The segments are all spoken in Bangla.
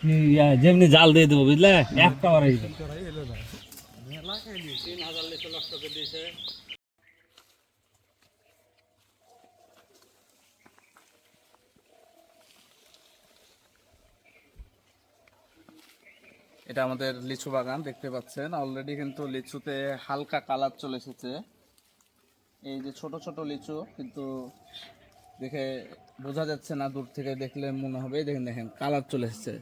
যেমনি জাল দিয়ে দেবো বুঝলে একটা এটা আমাদের লিচু বাগান দেখতে পাচ্ছেন, অলরেডি কিন্তু লিচুতে হালকা কালার চলে এসেছে। এই যে ছোট ছোট লিচু কিন্তু দেখে বোঝা যাচ্ছে না, দূর থেকে দেখলে মনে হবে। দেখেন দেখেন কালার চলে এসেছে।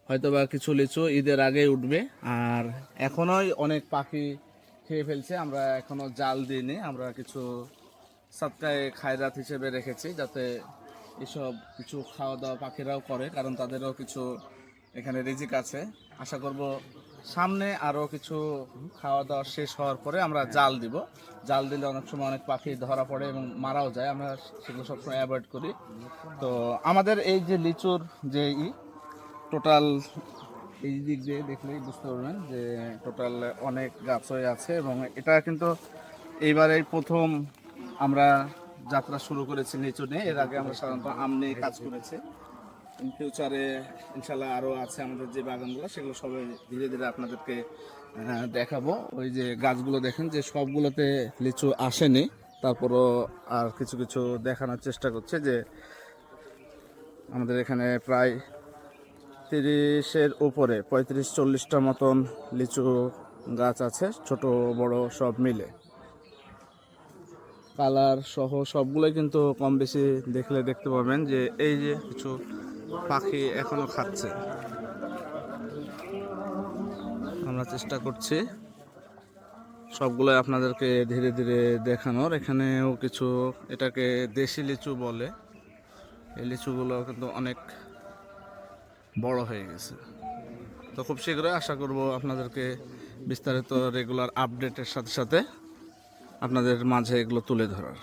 হয়তো বা কিছু লিচু ঈদের আগেই উঠবে। আর এখনোই অনেক পাখি খেয়ে ফেলছে। আমরা এখনো জাল দিইনি, আমরা কিছু সৎকায়ে খায়রাত হিসেবে রেখেছি, যাতে এসব কিছু খাওয়া দাওয়া পাখিরাও করে, কারণ তাদেরও কিছু এখানে রিজিক আছে। আশা করব সামনে আরও কিছু খাওয়া দাওয়া শেষ হওয়ার পরে আমরা জাল দিব। জাল দিলে অনেক সময় অনেক পাখি ধরা পড়ে এবং মারাও যায়, আমরা সেগুলো সবসময় অ্যাভয়েড করি। তো আমাদের এই যে লিচুর যে টোটাল, এই দিক দিয়ে দেখলেই বুঝতে পারবেন যে টোটাল অনেক গাছ হয়ে আছে। এবং এটা কিন্তু এইবারেই প্রথম আমরা যাত্রা শুরু করেছি লিচু নিয়ে। এর আগে আমরা সাধারণত আম নিয়ে কাজ করেছি। ইন ফিউচারে ইনশাল্লাহ আরও আছে আমাদের যে বাগানগুলো, সেগুলো সবাই ধীরে ধীরে আপনাদেরকে দেখাবো। ওই যে গাছগুলো দেখেন যে সবগুলোতে লিচু আসেনি, তারপরও আর কিছু কিছু দেখানোর চেষ্টা করছে যে আমাদের এখানে প্রায় 30-এর উপরে 35-40টা মতন লিচু গাছ আছে, ছোট বড় সব মিলে। কালার সহ সবগুলোই কিন্তু কম বেশি দেখলে দেখতে পাবেন যে এই যে কিছু পাখি এখনো খাচ্ছে। আমরা চেষ্টা করছি সবগুলোই আপনাদেরকে ধীরে ধীরে দেখানোর। এখানেও কিছু, এটাকে দেশি লিচু বলে, এই লিচুগুলো কিন্তু অনেক বড় হয়ে গেছে। তো খুব শীঘ্রই আশা করব আপনাদেরকে বিস্তারিত রেগুলার আপডেটের সাথে সাথে আপনাদের মাঝে এগুলো তুলে ধরার।